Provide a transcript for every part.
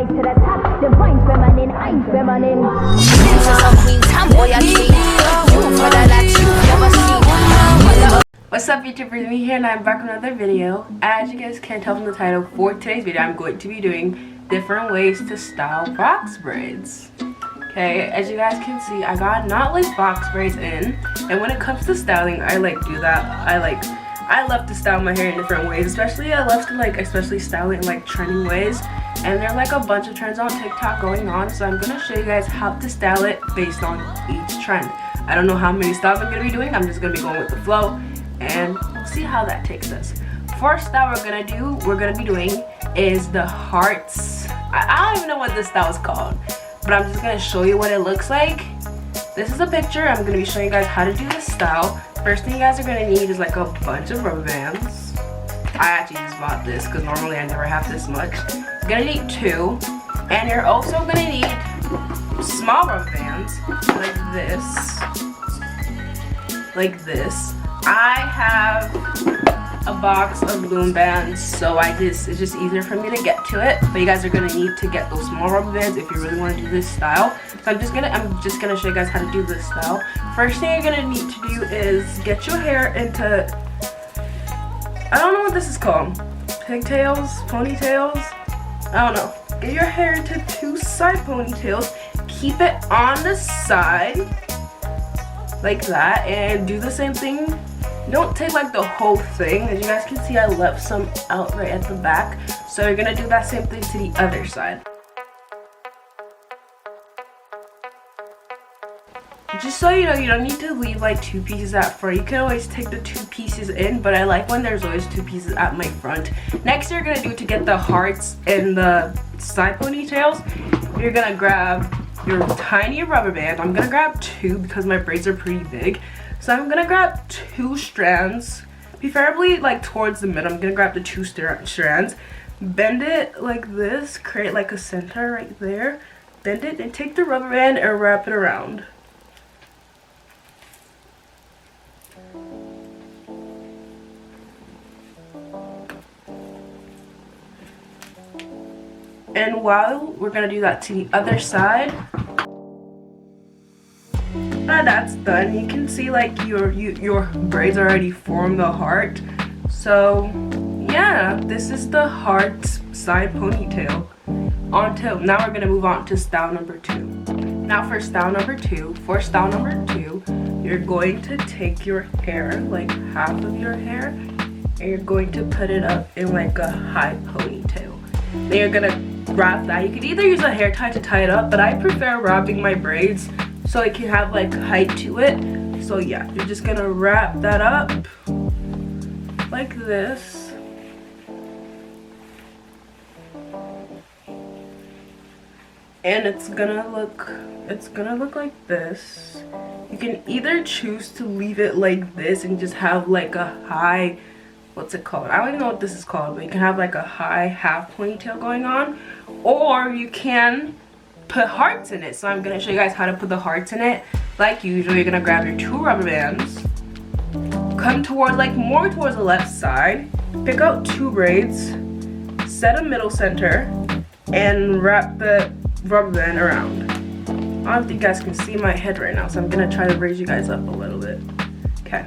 right to the top. Divine feminine, I'm feminine. Princess of queens, tomboy a king. You for that you never seen. What's up YouTubers, me here and I'm back with another video. As you guys can tell from the title, for today's video I'm going to be doing different ways to style box braids. Okay, as you guys can see, I got knotless box braids in, and when it comes to styling, I do that. I love to style my hair in different ways, especially I love to especially style it in trending ways. And there are a bunch of trends on TikTok going on, so I'm gonna show you guys how to style it based on each trend. I don't know how many styles I'm gonna be doing. I'm just gonna be going with the flow, and we'll see how that takes us. First style we're gonna be doing is the hearts. I don't even know what this style is called, but I'm just gonna show you what it looks like. This is a picture. I'm gonna be showing you guys how to do this style. First thing you guys are gonna need is a bunch of rubber bands. I actually just bought this because normally I never have this much. You're gonna need 2, and you're also gonna need small rubber bands like this. I have a box of loom bands, so it's just easier for me to get to it. But you guys are gonna need to get those small rubber bands if you really want to do this style. So I'm just gonna show you guys how to do this style. First thing you're gonna need to do is get your hair into, I don't know what this is called, pigtails, ponytails, I don't know. Get your hair into 2 side ponytails, keep it on the side like that, and do the same thing. Don't take the whole thing. As you guys can see, I left some out right at the back, so you're gonna do that same thing to the other side. Just so you know, you don't need to leave 2 pieces at front. You can always take the 2 pieces in, but I like when there's always 2 pieces at my front. Next you're gonna do to get the hearts and the side ponytails, you're gonna grab your tiny rubber band. I'm gonna grab 2 because my braids are pretty big. So I'm gonna grab 2 strands, preferably towards the middle. I'm gonna grab the 2 strands, bend it like this, create a center right there, bend it, and take the rubber band and wrap it around. And while we're gonna do that to the other side, now that's done, you can see your braids already form the heart. So yeah, this is the heart side ponytail. Now we're gonna move on to style number 2. Now for style number 2, you're going to take your hair, half of your hair, and you're going to put it up in a high ponytail. Then you're gonna wrap that. You could either use a hair tie to tie it up, but I prefer wrapping my braids so it can have height to it. So yeah, you're just gonna wrap that up like this. And it's gonna look like this. You can either choose to leave it like this and just have a high, what's it called? I don't even know what this is called, but you can have a high half ponytail going on, or you can put hearts in it. So I'm gonna show you guys how to put the hearts in it. Like usual, you're gonna grab your 2 rubber bands, come toward more towards the left side, pick out 2 braids, set a middle center, and wrap the rubber band around. I don't think you guys can see my head right now, so I'm gonna try to raise you guys up a little bit. Okay,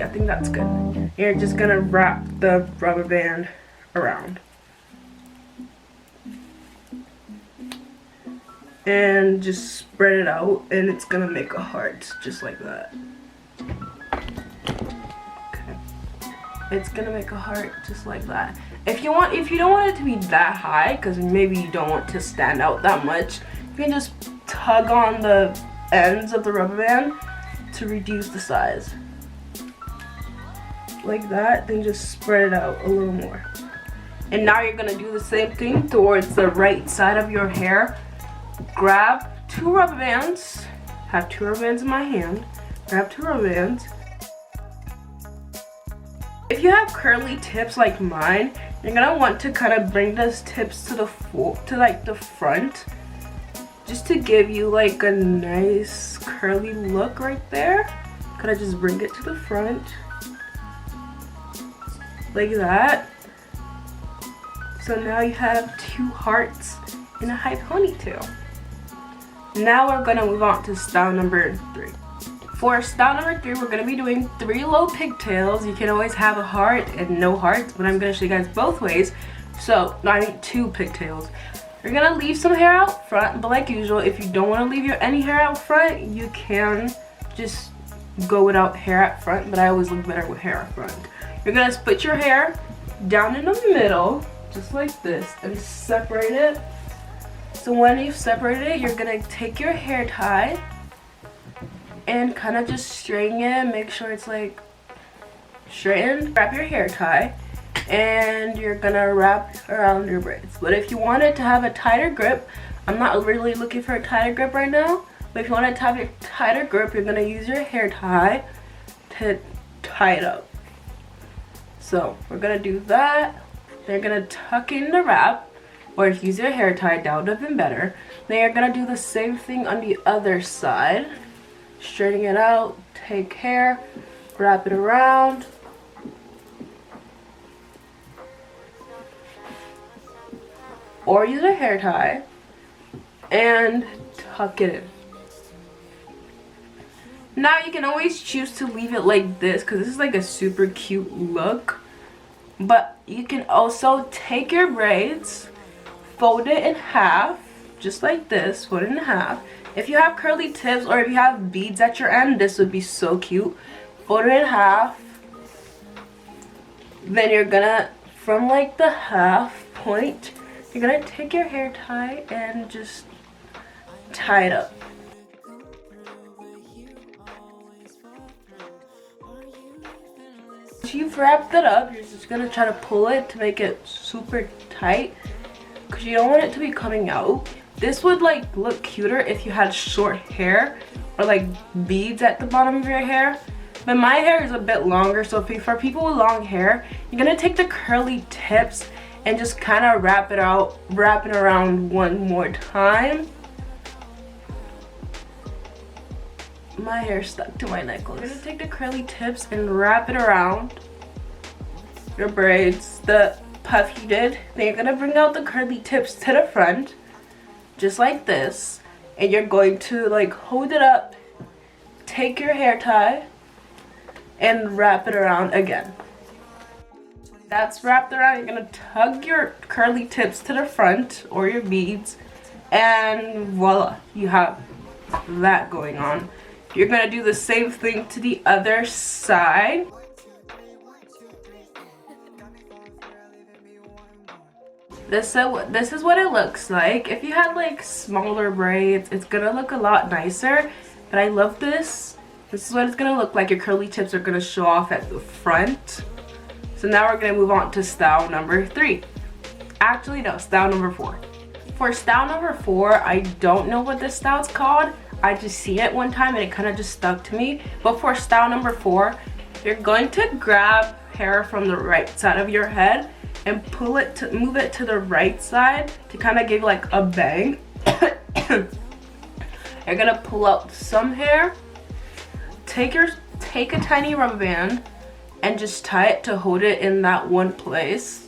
I think that's good. You're just gonna wrap the rubber band around. And just spread it out, and it's gonna make a heart just like that. Okay, it's gonna make a heart just like that. If you don't want it to be that high, because maybe you don't want to stand out that much, you can just tug on the ends of the rubber band to reduce the size like that. Then just spread it out a little more. And now you're gonna do the same thing towards the right side of your hair. Grab 2 rubber bands, have 2 rubber bands in my hand, grab 2 rubber bands. If you have curly tips like mine, you're gonna want to kind of bring those tips to the front, just to give you a nice curly look right there. Kind of just bring it to the front like that. So now you have 2 hearts in a high ponytail. Now we're gonna move on to style number 3. For style number 3, we're gonna be doing 3 low pigtails. You can always have a heart and no hearts, but I'm gonna show you guys both ways. So, I need 2 pigtails. You're gonna leave some hair out front, but like usual, if you don't wanna leave any hair out front, you can just go without hair at front, but I always look better with hair at front. You're gonna split your hair down in the middle, just like this, and separate it. So when you've separated it, you're gonna take your hair tie and kind of just straighten it, make sure it's like straightened. Wrap your hair tie and you're gonna wrap around your braids. But if you want it to have a tighter grip, I'm not really looking for a tighter grip right now, but if you want it to have a tighter grip, you're gonna use your hair tie to tie it up. So we're gonna do that. Then you're gonna tuck in the wrap, or if you use your hair tie, that would have been better. Then you're gonna do the same thing on the other side. Straighten it out, take hair, wrap it around. Or use a hair tie and tuck it in. Now you can always choose to leave it like this because this is like a super cute look. But you can also take your braids, fold it in half, just like this, fold it in half. If you have curly tips or if you have beads at your end, this would be so cute. Fold it in half. Then you're gonna, from like the half point, you're gonna take your hair tie and just tie it up. Once you've wrapped it up, you're just gonna try to pull it to make it super tight because you don't want it to be coming out. This would like look cuter if you had short hair or like beads at the bottom of your hair. But my hair is a bit longer, so for people with long hair, you're gonna take the curly tips and just kind of wrap it around one more time. My hair stuck to my necklace. You're gonna take the curly tips and wrap it around your braids, the puff you did. Then you're gonna bring out the curly tips to the front, just like this, and you're going to like hold it up, take your hair tie, and wrap it around again. That's wrapped around. You're gonna tug your curly tips to the front or your beads, and voila, you have that going on. You're gonna do the same thing to the other side. This is what it looks like. If you had like smaller braids, it's gonna look a lot nicer, but I love this. This is what it's gonna look like. Your curly tips are gonna show off at the front. So now we're gonna move on to style number 3. Actually, no, style number 4. For style number 4, I don't know what this style is called. I just see it one time and it kind of just stuck to me. But for style number 4, you're going to grab hair from the right side of your head and pull it to move it to the right side to kind of give like a bang. You're gonna pull out some hair, take a tiny rubber band and just tie it to hold it in that one place.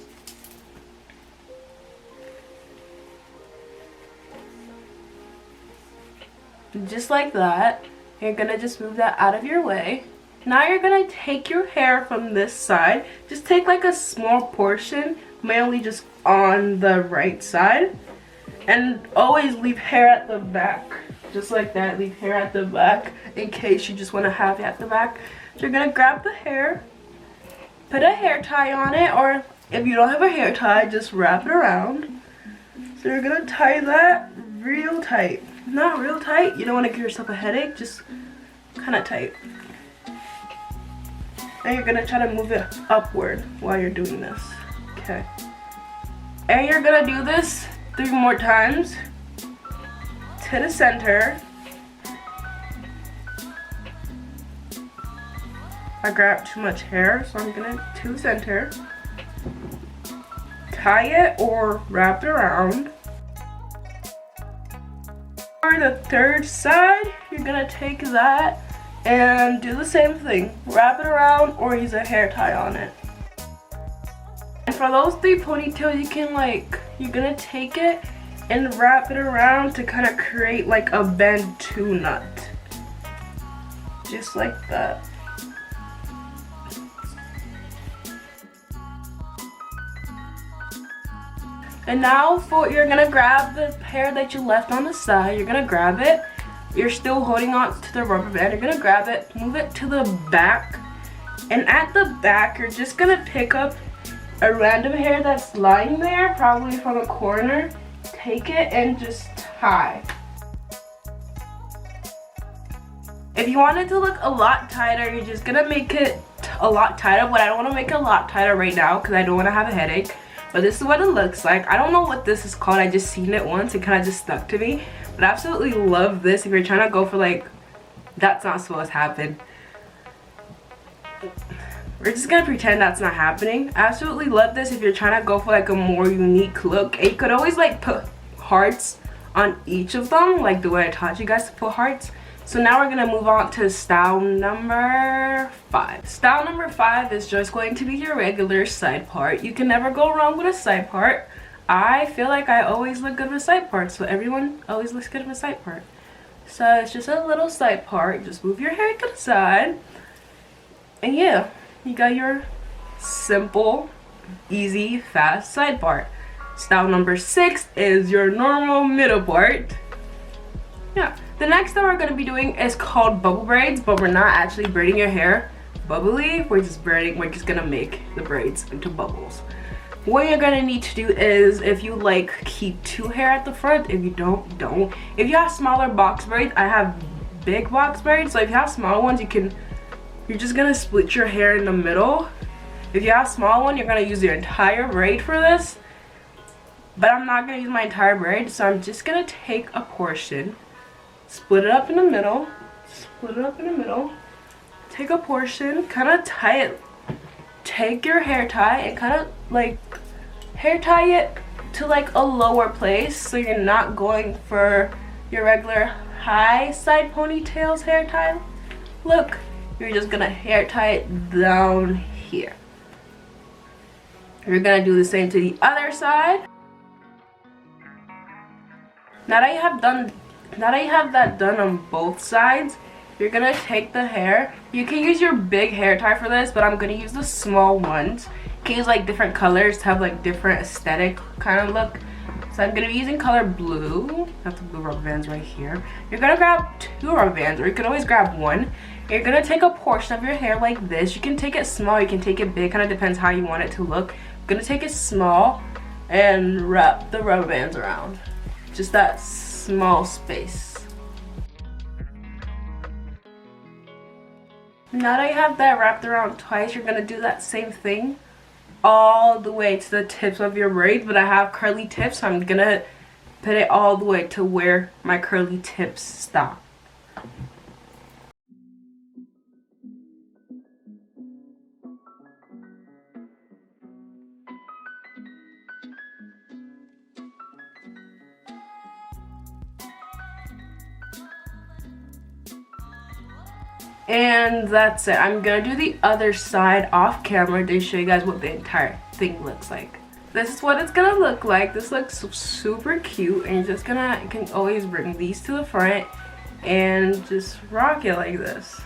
Just like that. You're gonna just move that out of your way. Now you're gonna take your hair from this side. Just take like a small portion, mainly just on the right side. And always leave hair at the back. Just like that, leave hair at the back in case you just wanna have it at the back. So you're gonna grab the hair, put a hair tie on it, or if you don't have a hair tie, just wrap it around. So you're gonna tie that real tight. Not real tight, you don't want to give yourself a headache, just kind of tight. And you're gonna try to move it upward while you're doing this. Okay. And you're gonna do this 3 more times to the center. I grabbed too much hair, so I'm gonna to the center. Tie it or wrap it around. For the third side, you're gonna take that and do the same thing. Wrap it around or use a hair tie on it. And for those 3 ponytails, you can like, you're gonna take it and wrap it around to kind of create like a bantu knot. Just like that. And now you're gonna grab the hair that you left on the side, you're gonna grab it. You're still holding on to the rubber band. You're gonna grab it, move it to the back. And at the back, you're just gonna pick up a random hair that's lying there, probably from a corner. Take it and just tie. If you want it to look a lot tighter, you're just gonna make it a lot tighter, but I don't wanna make it a lot tighter right now because I don't wanna have a headache. But this is what it looks like. I don't know what this is called. I just seen it once. It kind of just stuck to me. But I absolutely love this if you're trying to go for like, that's not supposed to happen. We're just gonna pretend that's not happening. I absolutely love this if you're trying to go for like a more unique look. And you could always like put hearts on each of them, like the way I taught you guys to put hearts. So now we're gonna move on to style number 5. Style number 5 is just going to be your regular side part. You can never go wrong with a side part. I feel like I always look good with side parts, so everyone always looks good with a side part. So it's just a little side part. Just move your hair to the side. And yeah, you got your simple, easy, fast side part. Style number 6 is your normal middle part. Yeah. The next that we're going to be doing is called bubble braids, but we're not actually braiding your hair bubbly. We're just going to make the braids into bubbles. What you're going to need to do is, if you like, keep 2 hair at the front. If you don't. If you have smaller box braids, I have big box braids. So if you have small ones, you're just going to split your hair in the middle. If you have a small one, you're going to use your entire braid for this. But I'm not going to use my entire braid, so I'm just going to take a portion, split it up in the middle, take a portion, kind of tie it, take your hair tie and kind of like hair tie it to like a lower place, so you're not going for your regular high side ponytails hair tie look. You're just gonna hair tie it down here. You're gonna do the same to the other side. Now that you have that done on both sides, you're gonna take the hair. You can use your big hair tie for this, but I'm gonna use the small ones. You can use like different colors to have like different aesthetic kind of look. So I'm gonna be using color blue. That's the blue rubber bands right here. You're gonna grab 2 rubber bands, or you can always grab 1. You're gonna take a portion of your hair like this. You can take it small, you can take it big, kind of depends how you want it to look. I'm gonna take it small and wrap the rubber bands around. Just that small space. Now that you have that wrapped around twice, you're gonna do that same thing all the way to the tips of your braids. But I have curly tips, so I'm gonna put it all the way to where my curly tips stop. And that's it. I'm gonna do the other side off camera to show you guys what the entire thing looks like. This is what it's gonna look like. This looks super cute, and you're just gonna, you can always bring these to the front and just rock it like this.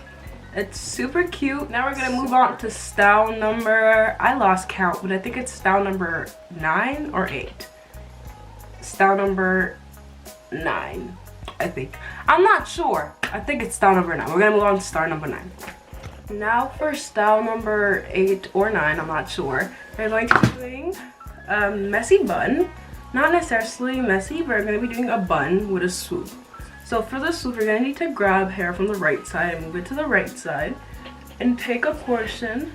It's super cute. Now we're gonna move on to style number, I lost count, but I think it's style number 9 or 8. Style number 9, I think. I'm not sure. I think it's style number 9. We're gonna move on to style number 9. Now for style number 8 or 9, I'm not sure. We're going to be doing a messy bun. Not necessarily messy, but we're gonna be doing a bun with a swoop. So for the swoop, you're gonna need to grab hair from the right side and move it to the right side. And take a portion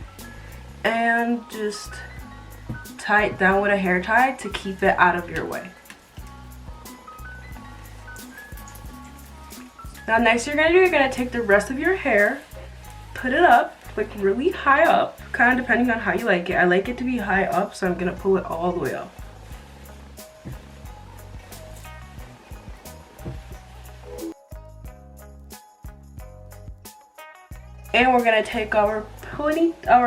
and just tie it down with a hair tie to keep it out of your way. Now next you're gonna take the rest of your hair, put it up, like really high up, kind of depending on how you like it. I like it to be high up, so I'm gonna pull it all the way up. And we're gonna take our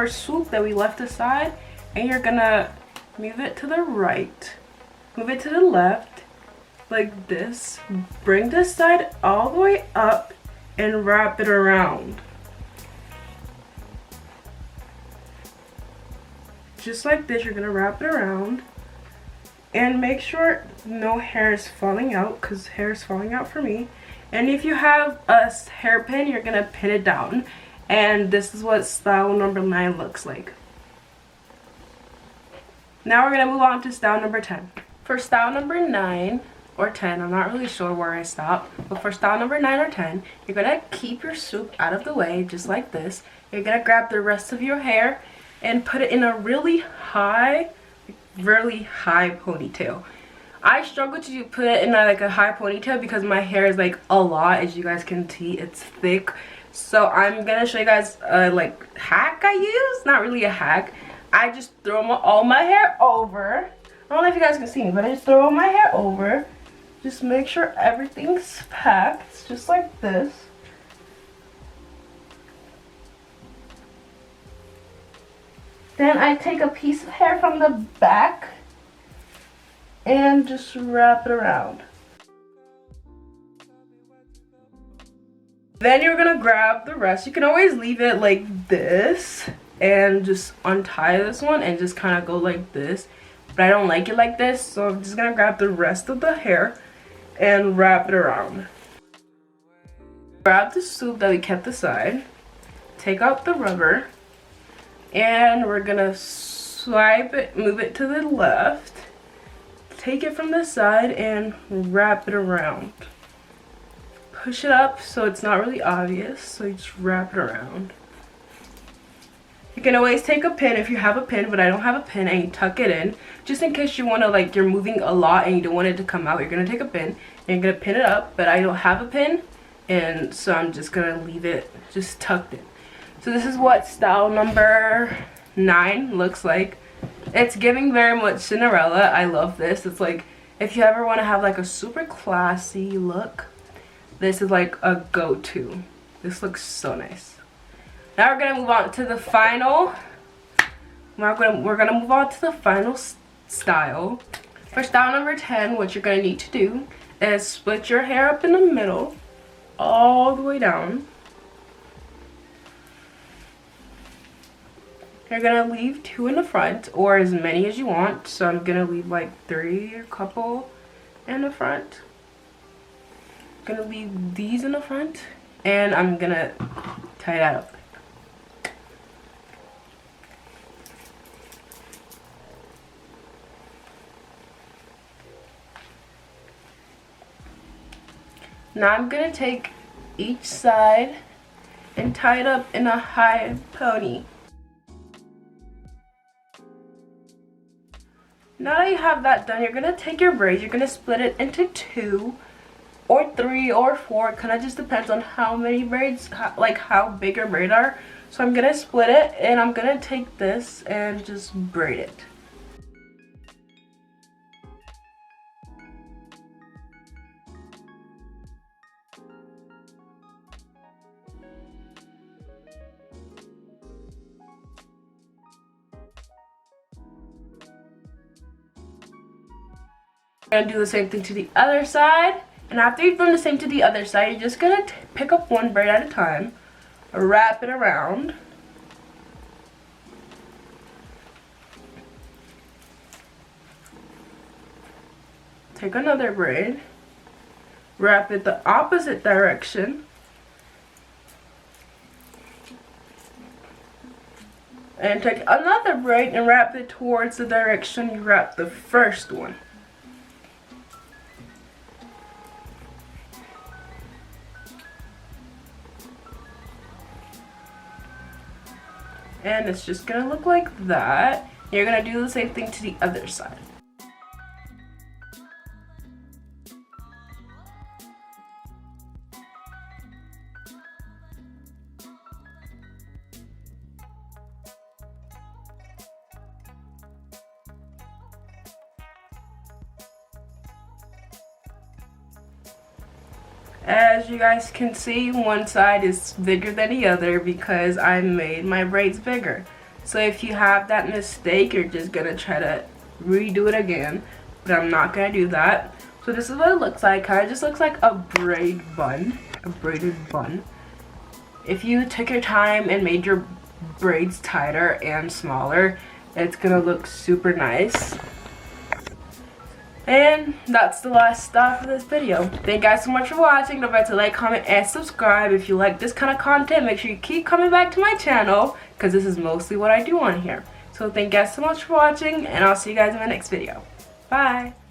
swoop that we left aside, and you're gonna move it to the right, move it to the left, like this. Bring this side all the way up and wrap it around. Just like this, you're gonna wrap it around. And make sure no hair is falling out, because hair is falling out for me. And if you have a hairpin, you're gonna pin it down. And this is what style number 9 looks like. Now we're gonna move on to style number 10. For style number 9 or 10, I'm not really sure where I stopped, but for style number 9 or 10, you're gonna keep your soup out of the way, just like this. You're gonna grab the rest of your hair and put it in a really high ponytail. I struggle to put it in like a high ponytail because my hair is like a lot. As you guys can see, it's thick. So I'm gonna show you guys a like hack I use. Not really a hack. I just throw all my hair over. I don't know if you guys can see me, but I just throw all my hair over. Just make sure everything's packed, just like this. Then I take a piece of hair from the back and just wrap it around. Then you're gonna grab the rest. You can always leave it like this and just untie this one and just kind of go like this. But I don't like it like this, so I'm just gonna grab the rest of the hair and wrap it around. Grab the soup that we kept aside, take out the rubber, and we're gonna swipe it, move it to the left, take it from the side and wrap it around. Push it up so it's not really obvious, so you just wrap it around. You can always take a pin if you have a pin, but I don't have a pin, and you tuck it in just in case you want to, like, you're moving a lot and you don't want it to come out. You're gonna take a pin and you're gonna pin it up, but I don't have a pin, and so I'm just gonna leave it just tucked in. So this is what style number 9 looks like. It's giving very much Cinderella. I love this. It's like if you ever want to have like a super classy look, this is like a go-to. This looks so nice. Now we're gonna move on to the final. We're gonna move on to the final style. For style number 10, what you're gonna need to do is split your hair up in the middle, all the way down. You're gonna leave 2 in the front, or as many as you want. So I'm gonna leave like 3 or a couple in the front. I'm gonna leave these in the front, and I'm gonna tie that up. Now I'm gonna take each side and tie it up in a high pony. Now that you have that done, you're gonna take your braids, you're gonna split it into 2 or 3 or 4. It kind of just depends on how many braids, like how big your braids are. So I'm gonna split it, and I'm gonna take this and just braid it. Gonna do the same thing to the other side, and after you've done the same to the other side, you're just gonna pick up one braid at a time, wrap it around, take another braid, wrap it the opposite direction, and take another braid and wrap it towards the direction you wrapped the first one. And it's just gonna look like that. You're gonna do the same thing to the other side. As you guys can see, one side is bigger than the other because I made my braids bigger. So if you have that mistake, you're just gonna try to redo it again, but I'm not gonna do that. So this is what it looks like. Kind of just looks like a braid bun, a braided bun. If you took your time and made your braids tighter and smaller, it's gonna look super nice. And that's the last stuff for this video. Thank you guys so much for watching. Don't forget to like, comment, and subscribe. If you like this kind of content, make sure you keep coming back to my channel, because this is mostly what I do on here. So thank you guys so much for watching, and I'll see you guys in my next video. Bye!